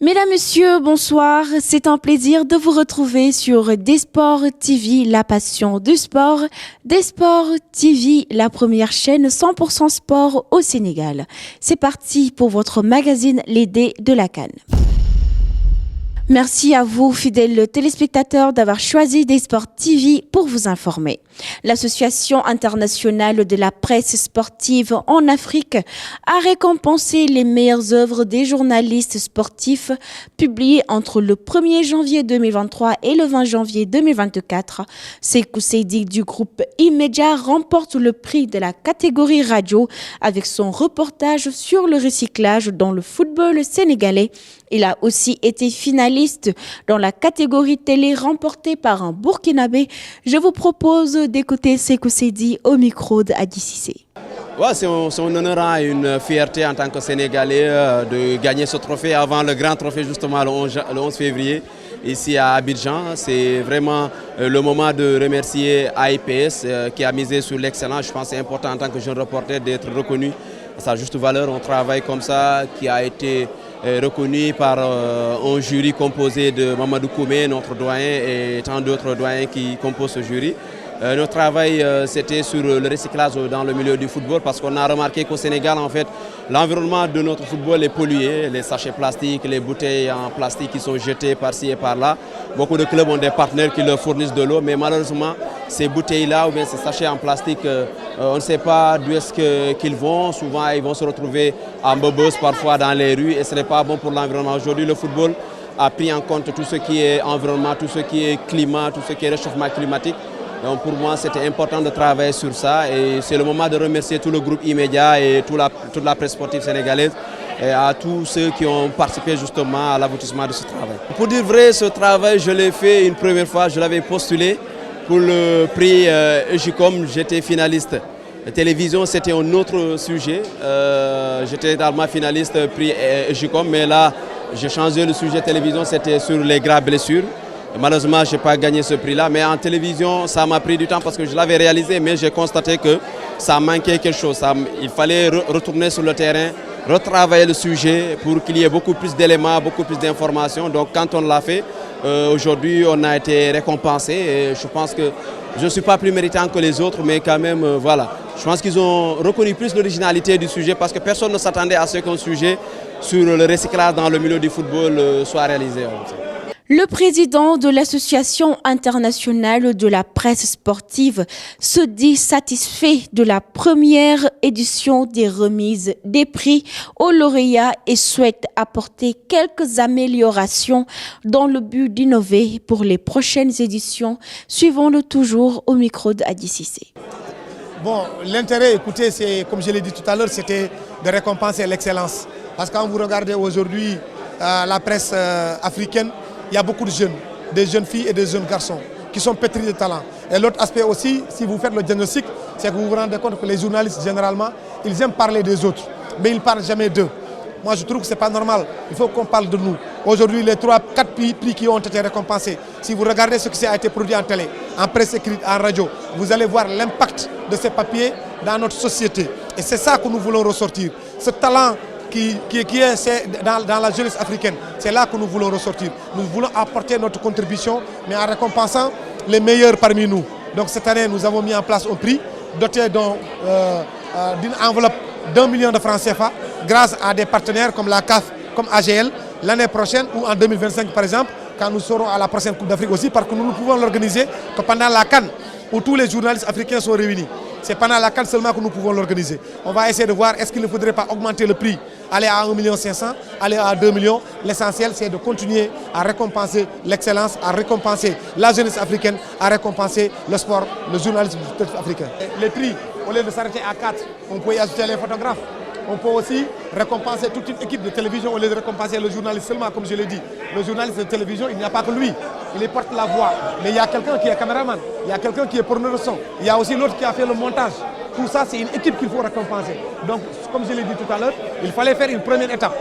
Mesdames, Messieurs, bonsoir. C'est un plaisir de vous retrouver sur Desports TV, la passion du sport. Desports TV, la première chaîne 100% sport au Sénégal. C'est parti pour votre magazine Les Dés de la CAN. Merci à vous, fidèles téléspectateurs, d'avoir choisi Desports TV pour vous informer. L'Association internationale de la presse sportive en Afrique a récompensé les meilleures œuvres des journalistes sportifs publiées entre le 1er janvier 2023 et le 20 janvier 2024. Sékou Seydi du groupe E-Media remporte le prix de la catégorie radio avec son reportage sur le recyclage dans le football sénégalais. Il a aussi été finaliste dans la catégorie télé remportée par un Burkinabé. Je vous propose d'écouter Sékou Seydi au micro d'Adi Cissé. Ouais, c'est un honneur et une fierté en tant que Sénégalais de gagner ce trophée avant le grand trophée justement le 11 février ici à Abidjan. C'est vraiment le moment de remercier AIPS qui a misé sur l'excellence. Je pense que c'est important en tant que jeune reporter d'être reconnu à sa juste valeur. On travaille comme ça, qui a été reconnu par un jury composé de Mamadou Koumé, notre doyen, et tant d'autres doyens qui composent ce jury. Notre travail, c'était sur le recyclage dans le milieu du football parce qu'on a remarqué qu'au Sénégal, en fait, l'environnement de notre football est pollué. Les sachets plastiques, les bouteilles en plastique qui sont jetées par-ci et par-là. Beaucoup de clubs ont des partenaires qui leur fournissent de l'eau, mais malheureusement, ces bouteilles-là ou bien ces sachets en plastique, on ne sait pas d'où est-ce qu'ils vont. Souvent, ils vont se retrouver en bobos parfois dans les rues et ce n'est pas bon pour l'environnement. Aujourd'hui, le football a pris en compte tout ce qui est environnement, tout ce qui est climat, tout ce qui est réchauffement climatique. Donc pour moi, c'était important de travailler sur ça et c'est le moment de remercier tout le groupe E-Media et toute la presse sportive sénégalaise et à tous ceux qui ont participé justement à l'aboutissement de ce travail. Pour dire vrai, ce travail, je l'ai fait une première fois, je l'avais postulé pour le prix EGICOM, j'étais finaliste. La télévision, c'était un autre sujet, j'étais également finaliste prix EGICOM, mais là, j'ai changé le sujet télévision, c'était sur les graves blessures. Malheureusement, je n'ai pas gagné ce prix-là, mais en télévision, ça m'a pris du temps parce que je l'avais réalisé, mais j'ai constaté que ça manquait quelque chose. Il fallait retourner sur le terrain, retravailler le sujet pour qu'il y ait beaucoup plus d'éléments, beaucoup plus d'informations. Donc quand on l'a fait, aujourd'hui, on a été récompensé et je pense que je ne suis pas plus méritant que les autres, mais quand même, voilà. Je pense qu'ils ont reconnu plus l'originalité du sujet parce que personne ne s'attendait à ce qu'un sujet sur le recyclage dans le milieu du football soit réalisé. Le président de l'Association internationale de la presse sportive se dit satisfait de la première édition des remises des prix aux lauréats et souhaite apporter quelques améliorations dans le but d'innover pour les prochaines éditions. Suivons-le toujours au micro d'Adi Cissé. Bon, l'intérêt, écoutez, c'est, comme je l'ai dit tout à l'heure, c'était de récompenser l'excellence. Parce que quand vous regardez aujourd'hui la presse africaine, il y a beaucoup de jeunes, des jeunes filles et des jeunes garçons qui sont pétris de talent. Et l'autre aspect aussi, si vous faites le diagnostic, c'est que vous vous rendez compte que les journalistes, généralement, ils aiment parler des autres, mais ils ne parlent jamais d'eux. Moi, je trouve que ce n'est pas normal. Il faut qu'on parle de nous. Aujourd'hui, les 3-4 prix qui ont été récompensés, si vous regardez ce qui a été produit en télé, en presse écrite, en radio, vous allez voir l'impact de ces papiers dans notre société. Et c'est ça que nous voulons ressortir. Ce talent qui est dans la jeunesse africaine. C'est là que nous voulons ressortir. Nous voulons apporter notre contribution, mais en récompensant les meilleurs parmi nous. Donc cette année, nous avons mis en place un prix doté d'une enveloppe d'1 million de francs CFA grâce à des partenaires comme la CAF, comme AGL. L'année prochaine ou en 2025 par exemple, quand nous serons à la prochaine Coupe d'Afrique aussi, parce que nous ne pouvons l'organiser que pendant la CAN, où tous les journalistes africains sont réunis. C'est pendant la CAN seulement que nous pouvons l'organiser. On va essayer de voir est-ce qu'il ne faudrait pas augmenter le prix, aller à 1 500 000, aller à 2 millions. L'essentiel, c'est de continuer à récompenser l'excellence, à récompenser la jeunesse africaine, à récompenser le sport, le journalisme africain. Les prix, au lieu de s'arrêter à 4, on peut y ajouter les photographes. On peut aussi récompenser toute une équipe de télévision au lieu de récompenser le journaliste seulement, comme je l'ai dit. Le journaliste de télévision, il n'y a pas que lui. Il porte la voix. Mais il y a quelqu'un qui est caméraman, il y a quelqu'un qui est preneur de son, il y a aussi l'autre qui a fait le montage. Tout ça, c'est une équipe qu'il faut récompenser. Donc, comme je l'ai dit tout à l'heure, il fallait faire une première étape.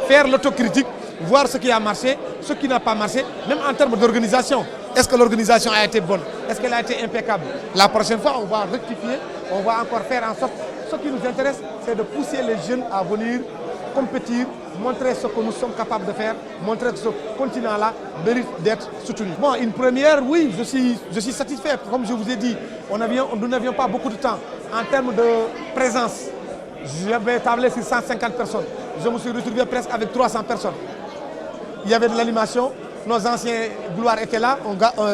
Faire l'autocritique, voir ce qui a marché, ce qui n'a pas marché, même en termes d'organisation. Est-ce que l'organisation a été bonne? Est-ce qu'elle a été impeccable? La prochaine fois, on va rectifier, on va encore faire en sorte. Ce qui nous intéresse, c'est de pousser les jeunes à venir compétir, montrer ce que nous sommes capables de faire, montrer que ce continent-là mérite d'être soutenu. Bon, une première, oui, je suis satisfait. Comme je vous ai dit, nous n'avions pas beaucoup de temps en termes de présence. J'avais tablé sur 150 personnes. Je me suis retrouvé presque avec 300 personnes. Il y avait de l'animation, nos anciens gloires étaient là,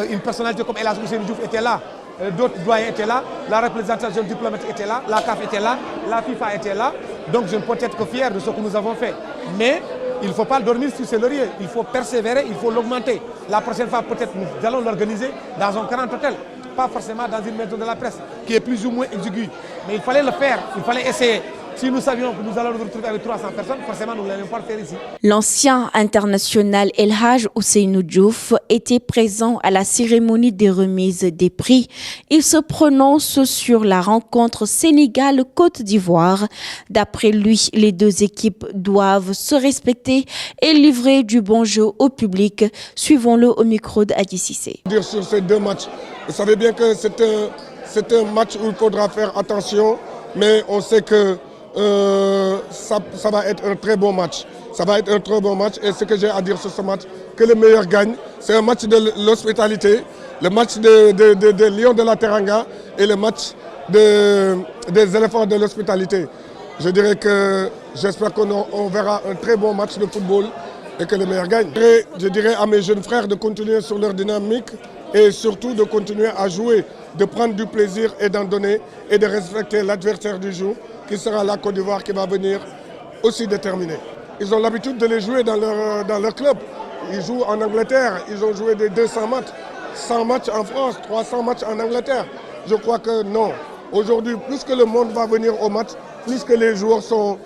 une personnalité comme El Hadji Ousseynou Diouf était là, d'autres doyens étaient là, la représentation diplomatique était là, la CAF était là, la FIFA était là. Donc je ne peux être que fier de ce que nous avons fait. Mais il ne faut pas dormir sur ses lauriers, il faut persévérer, il faut l'augmenter. La prochaine fois, peut-être, nous allons l'organiser dans un grand hôtel, pas forcément dans une maison de la presse, qui est plus ou moins exiguë. Mais il fallait le faire, il fallait essayer. Si nous savions que nous allons nous retrouver avec 300 personnes, forcément, nous ne l'allions pas le faire ici. L'ancien international El Hadji Ousseynou Diouf était présent à la cérémonie des remises des prix. Il se prononce sur la rencontre Sénégal-Côte d'Ivoire. D'après lui, les deux équipes doivent se respecter et livrer du bon jeu au public. Suivons-le au micro d'Adi Cissé. Sur ces deux matchs, vous savez bien que c'est un match où il faudra faire attention, mais on sait que ça va être un très bon match. Ça va être un très bon match et ce que j'ai à dire sur ce match, que le meilleur gagne. C'est un match de l'hospitalité, le match des Lions de la Teranga et le match des éléphants de l'hospitalité. Je dirais que j'espère qu'on verra un très bon match de football et que le meilleur gagne. Et je dirais à mes jeunes frères de continuer sur leur dynamique et surtout de continuer à jouer, de prendre du plaisir et d'en donner et de respecter l'adversaire du jour, qui sera la Côte d'Ivoire, qui va venir aussi déterminé. Ils ont l'habitude de les jouer dans leur club. Ils jouent en Angleterre, ils ont joué des 200 matchs, 100 matchs en France, 300 matchs en Angleterre. Je crois que non. Aujourd'hui, plus que le monde va venir au match, plus que les joueurs sont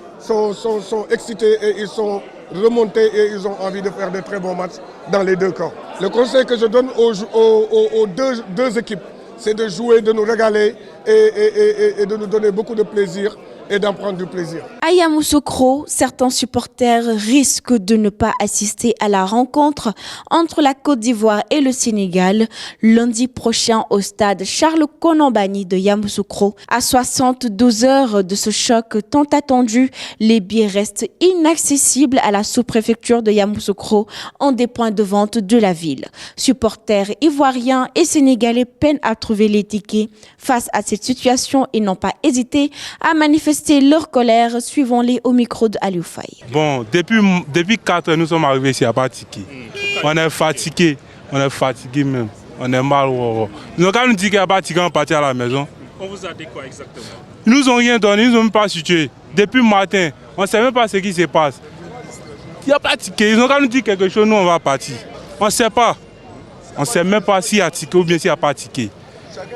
excités et ils sont remontés et ils ont envie de faire de très bons matchs dans les deux camps. Le conseil que je donne aux deux équipes, c'est de jouer, de nous régaler et de nous donner beaucoup de plaisir et d'en prendre du plaisir. À Yamoussoukro, certains supporters risquent de ne pas assister à la rencontre entre la Côte d'Ivoire et le Sénégal lundi prochain au stade Charles Konan-Banny de Yamoussoukro. À 72 heures de ce choc tant attendu, les billets restent inaccessibles à la sous-préfecture de Yamoussoukro, en des points de vente de la ville. Supporters ivoiriens et sénégalais peinent à trouver les tickets. Face à cette situation, ils n'ont pas hésité à manifester leur colère. Suivons-les au micro de Aliou Faye. Bon, depuis 4 heures, nous sommes arrivés ici, il n'y a pas de ticket. On est fatigué même. On est mal. Ils ont quand même dit qu'il n'y a pas de ticket, on partit à la maison. On vous a dit quoi exactement? Ils nous ont rien donné, ils nous ont même pas situé. Depuis le matin, on ne sait même pas ce qui se passe. Il n'y a pas de ticket, ils ont quand même dit quelque chose, nous on va partir. On ne sait pas. On ne sait même pas s'il y a ticket ou bien s'il n'y a pas de ticket.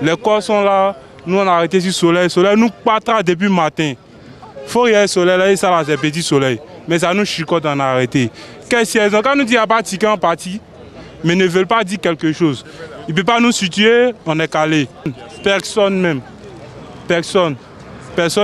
Les corps sont là, nous on a arrêté sur le soleil. Le soleil nous partons depuis le matin. Il faut qu'il y ait le soleil là, et ça là c'est petit soleil. Mais ça nous chicote, on a arrêté. Qu'est-ce qu'ils ont? Quand nous dit qu'il n'y a pas de ticket, on partit. Mais ils ne veulent pas dire quelque chose. Ils ne peuvent pas nous situer, on est calé. Personne même. Personne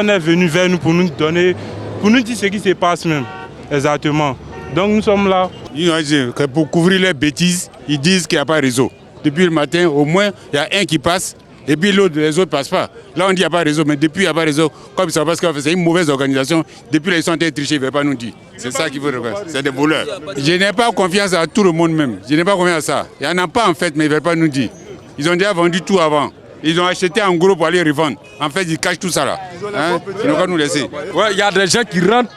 n'est venu vers nous pour nous donner, pour nous dire ce qui se passe même. Exactement. Donc nous sommes là. Ils ont dit que pour couvrir les bêtises, ils disent qu'il n'y a pas de réseau. Depuis le matin, au moins, il y a un qui passe et puis les autres ne passent pas. Là, on dit qu'il n'y a pas de réseau, mais depuis, il n'y a pas de réseau. Comme ça, parce que c'est une mauvaise organisation. Depuis, là, ils sont en train de tricher, ils ne veulent pas nous dire. C'est ça qu'il faut regarder. C'est des voleurs. Je n'ai pas confiance à tout le monde même. Je n'ai pas confiance à ça. Il n'y en a pas en fait, mais ils ne veulent pas nous dire. Ils ont déjà vendu tout avant. Ils ont acheté en gros pour aller revendre. En fait, ils cachent tout ça là. Ils n'ont pas nous laisser. Ouais, il y a des gens qui rentrent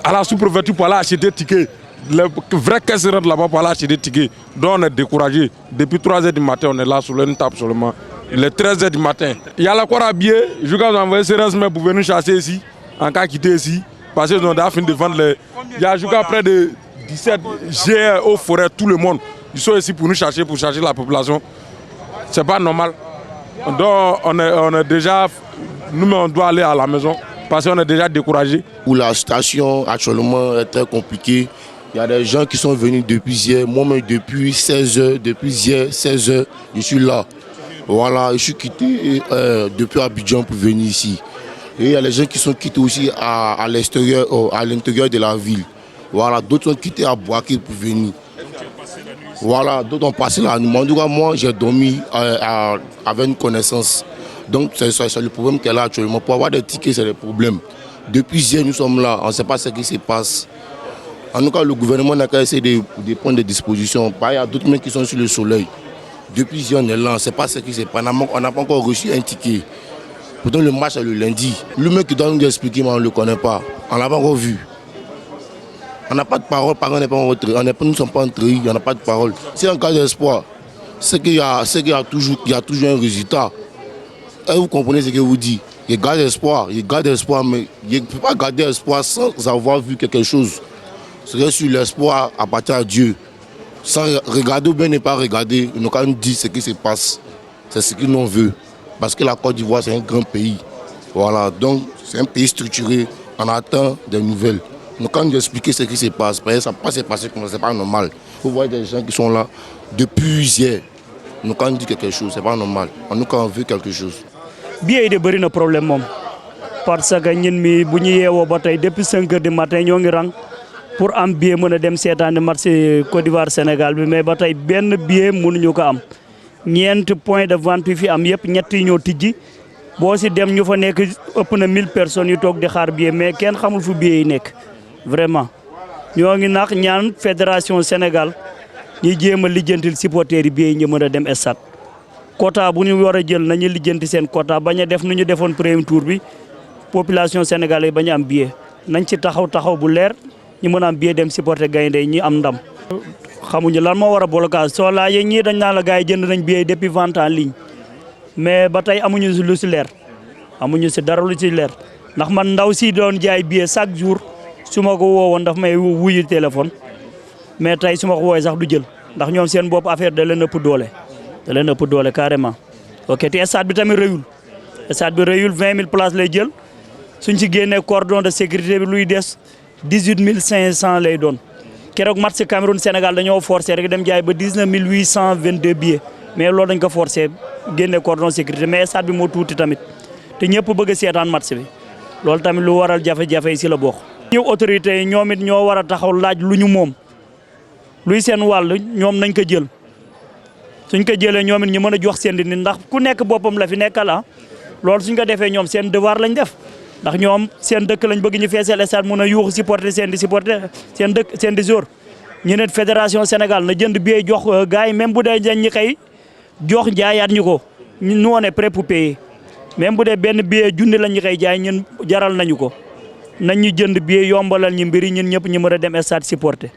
à la sous-préfecture pour aller acheter des tickets. Les vrais caisses rentrent là-bas pour aller acheter des tickets. Donc on est découragé. Depuis 3 h du matin, on est là sur une table seulement. Il est 13 h du matin. Il y a la quoi habillé. Je vais envoyer ces resmes pour venir chasser ici. En cas quitter ici. Parce qu'ils ont déjà fini de vendre les. Il y a jusqu'à près de 17 GR aux forêts, tout le monde. Ils sont ici pour nous chercher, pour chercher la population. C'est pas normal. Donc on est déjà. Nous, on doit aller à la maison. Parce qu'on est déjà découragé. Où la situation actuellement est très compliquée. Il y a des gens qui sont venus depuis hier. Moi-même, depuis 16 h, depuis hier, 16 h, je suis là. Voilà, je suis quitté depuis Abidjan pour venir ici. Et il y a des gens qui sont quittés aussi à l'extérieur, à l'intérieur de la ville. Voilà, d'autres ont quitté à Boaké pour venir. Voilà, d'autres ont passé la nuit. En tout cas, moi, j'ai dormi avec une connaissance. Donc, c'est le problème qu'elle a actuellement. Pour avoir des tickets, c'est le problème. Depuis hier, nous sommes là, on ne sait pas ce qui se passe. En tout cas, le gouvernement n'a qu'à essayer de prendre des dispositions. Il y a d'autres mecs qui sont sur le soleil. Depuis hier, on est là, on ne sait pas ce qui se passe. On n'a pas encore reçu un ticket. Pourtant, le match est le lundi. Le mec qui doit nous expliquer, mais on ne le connaît pas. On ne l'a pas encore vu. On n'a pas de parole, parole n'est pas en retrait. Nous ne sommes pas entrés, il n'y en a pas de parole. C'est un cas d'espoir. C'est qu'il y a toujours un résultat. Et vous comprenez ce que je vous dis. Il garde espoir, mais il ne peut pas garder espoir sans avoir vu quelque chose. C'est sur l'espoir appartient à Dieu. Sans regarder ou bien ne pas regarder, nous quand nous dit ce qui se passe. C'est ce que nous veut. Parce que la Côte d'Ivoire, c'est un grand pays. Voilà, donc c'est un pays structuré. On attend des nouvelles. Nous quand nous expliquer ce qui se passe, parce que ça ne peut pas se passer comme ça, c'est pas normal. Vous voyez des gens qui sont là depuis hier. Nous quand nous dit quelque chose, c'est pas normal. Nous quand on veut quelque chose. Bien, il y a des problèmes. Parce que nous, depuis 5 h du matin, nous sommes pour am billet mën dem sétane match Côte d'Ivoire Sénégal bi mais ba tay benn billet mënuñu ko am ñent point de vente fi am yépp ñett yi ñoo tijji bo ci dem ñu fa nek ëpp na 1000 personnes yu tok di xaar billet mais kenn xamul fu billet yi nek vraiment ñoo ngi nak ñaan fédération Sénégal ñi jéma lijeuntil supporter yi billet ñu mëna dem stade quota bu ñu wara jël nañu lijeenti sen quota baña def ñu defoon premier tour bi population sénégalaise baña am billet nañ ci taxaw bu leer ñi mëna am billet dem supporter gaynde ñi am ndam xamuñu lan mo wara blocage so laajee ñi dañ na la gaay jënd nañ billet depuis vente en ligne mais ba tay amuñu lu ci leer amuñu ci dara lu ci leer ndax man ndaw si doon jaay billet chaque jour suma ko woowon daf may wuyu téléphone mais tay suma ko woowee sax du jël ndax ñoom seen bop affaire da leen ëpp doole carrément ok té stade bi tamit reuil 20 000 places lay jël suñ ci génné cordon de sécurité bi luy dess 18 500 lay doon kérok match Cameroun Sénégal dañoo forcer rek dem jaay ba 19 822 billets mais loolu dañ ko forcer génné cordon sécurité mais stade bi mo touti tamit té ñëpp bëgg sétane match bi loolu tamit lu waral jafé ci la bokk. ñu autorité ñomit ñoo wara taxaw laaj luñu mom luy seen wal ñom nañ ko jël suñ ko jëlé ñomit ñu mëna jox seen di ndax ku nekk bopam la fi nekkala loolu suñ ko défé ñom seen devoir lañ def. ndax ñoom seen dëkk lañ bëgg ñu feesal stade mëna yuux supporter seen dëkk seen di jour ñu ne fédération Sénégal na jënd billet jox gaay même bu dé ñi xey jox jaayaat ñuko ñu on est prêt pour payer même bu dé benn billet junni lañ xey jaay ñun jaral nañu ko nañ ñu jënd billet yombalal ñu mbiri ñun ñëpp ñu mëna dem stade supporter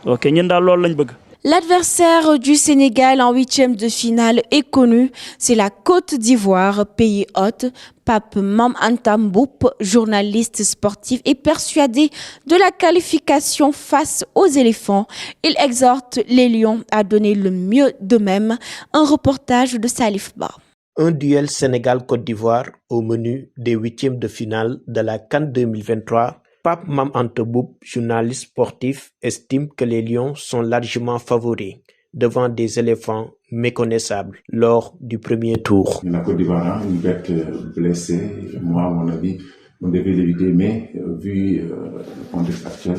ok ñun daal loolu lañ bëgg. L'adversaire du Sénégal en 8e de finale est connu, c'est la Côte d'Ivoire, pays hôte. Pape Mame Anta Mboup, journaliste sportif, est persuadé de la qualification face aux éléphants. Il exhorte les Lions à donner le mieux d'eux-mêmes. Un reportage de Salif Ba. Un duel Sénégal-Côte d'Ivoire au menu des 8e de finale de la CAN 2023. Pape Mame Anta Mboup, journaliste sportif, estime que les Lions sont largement favoris devant des éléphants méconnaissables lors du premier tour. La Côte d'Ivoire a une bête blessée. Moi, à mon avis, on devait l'éviter, mais vu le contexte actuel,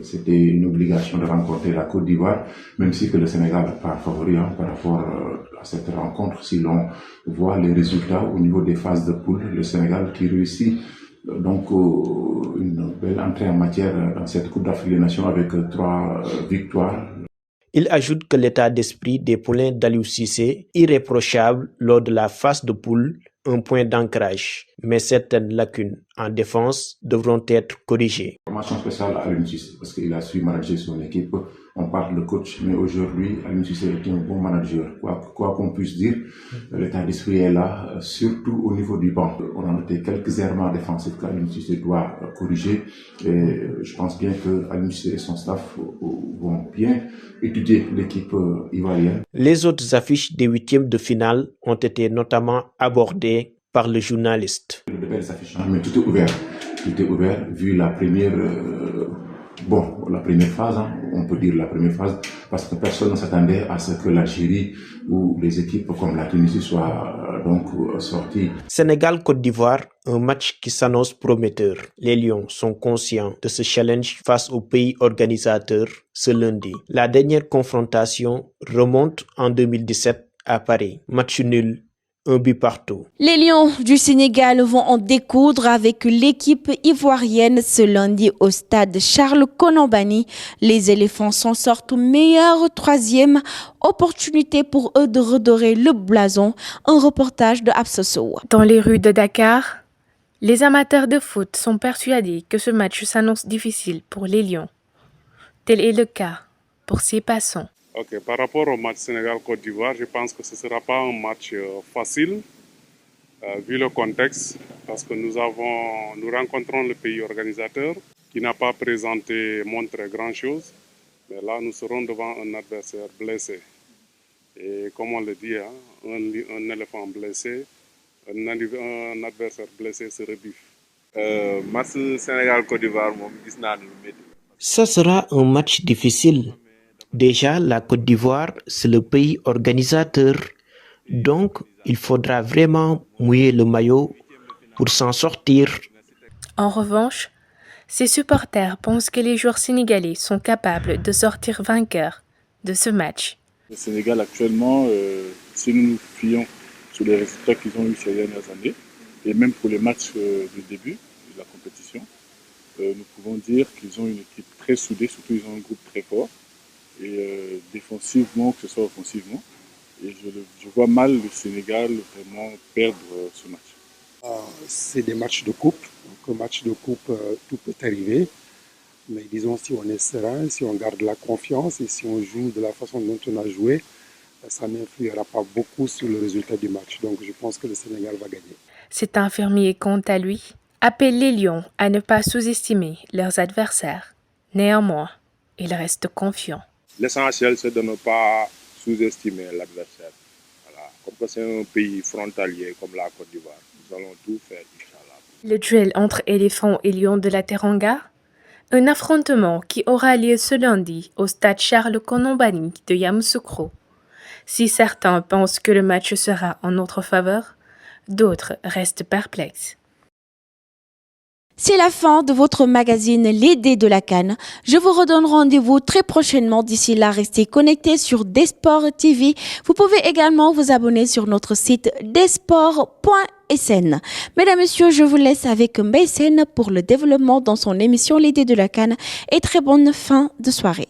c'était une obligation de rencontrer la Côte d'Ivoire, même si que le Sénégal n'est pas favori par rapport à cette rencontre. Si l'on voit les résultats au niveau des phases de poule, le Sénégal qui réussit donc une belle entrée en matière dans cette Coupe d'Afrique des Nations avec 3 victoires. Il ajoute que l'état d'esprit des poulains d'Aliou Cissé, irréprochable lors de la phase de poule, un point d'ancrage, mais certaines lacunes en défense devront être corrigées. Formation spéciale à Aliou Cissé parce qu'il a su manager son équipe. On parle de coach, mais aujourd'hui, Aliou Cissé est un bon manager. Quoi qu'on puisse dire, l'état d'esprit est là, surtout au niveau du banc. On a noté quelques errements défensifs qu'Aliou Cissé doit corriger. Et je pense bien que Aliou Cissé et son staff vont bien étudier l'équipe ivoirienne. Les autres affiches des 8e de finale ont été notamment abordées par le journaliste. De belles affiches, mais tout est ouvert. Tout est ouvert, vu la première... la première phase, on peut dire la première phase, parce que personne ne s'attendait à ce que l'Algérie ou les équipes comme la Tunisie soient donc sorties. Sénégal-Côte d'Ivoire, un match qui s'annonce prometteur. Les Lions sont conscients de ce challenge face au pays organisateur ce lundi. La dernière confrontation remonte en 2017 à Paris. Match nul 1 but partout. Les Lions du Sénégal vont en découdre avec l'équipe ivoirienne ce lundi au stade Charles Konan-Banny. Les éléphants s'en sortent meilleure troisième opportunité pour eux de redorer le blason. Un reportage de Absoso. Dans les rues de Dakar, les amateurs de foot sont persuadés que ce match s'annonce difficile pour les Lions. Tel est le cas pour ces passants. Ok, par rapport au match Sénégal-Côte d'Ivoire, je pense que ce ne sera pas un match facile, vu le contexte, parce que nous rencontrons le pays organisateur qui n'a pas montré grand-chose. Mais là, nous serons devant un adversaire blessé. Et comme on le dit, un éléphant blessé, un adversaire blessé se rebiffe. Match Sénégal-Côte d'Ivoire, Ça sera un match difficile. Déjà, la Côte d'Ivoire, c'est le pays organisateur. Donc, il faudra vraiment mouiller le maillot pour s'en sortir. En revanche, ses supporters pensent que les joueurs sénégalais sont capables de sortir vainqueurs de ce match. Le Sénégal, actuellement, si nous nous fions sur les résultats qu'ils ont eu ces dernières années, et même pour les matchs du début de la compétition, nous pouvons dire qu'ils ont une équipe très soudée, surtout ils ont un groupe très fort. Et défensivement, que ce soit offensivement. Et je vois mal le Sénégal vraiment perdre ce match. C'est des matchs de coupe. Donc, un match de coupe, tout peut arriver. Mais disons, si on est serein, si on garde la confiance et si on joue de la façon dont on a joué, ça n'influera pas beaucoup sur le résultat du match. Donc je pense que le Sénégal va gagner. Cet infirmier, quant à lui, appelle les Lions à ne pas sous-estimer leurs adversaires. Néanmoins, il reste confiant. L'essentiel, c'est de ne pas sous-estimer l'adversaire. Voilà. Comme que c'est un pays frontalier comme la Côte d'Ivoire, nous allons tout faire, Inch'Allah. Le duel entre éléphants et lions de la Teranga, un affrontement qui aura lieu ce lundi au stade Charles Konan-Banny de Yamoussoukro. Si certains pensent que le match sera en notre faveur, d'autres restent perplexes. C'est la fin de votre magazine Les Dés de la CAN. Je vous redonne rendez-vous très prochainement. D'ici là, restez connectés sur Desports TV. Vous pouvez également vous abonner sur notre site desports.sn. Mesdames, Messieurs, je vous laisse avec Mbaye Sène pour le développement dans son émission Les Dés de la CAN et très bonne fin de soirée.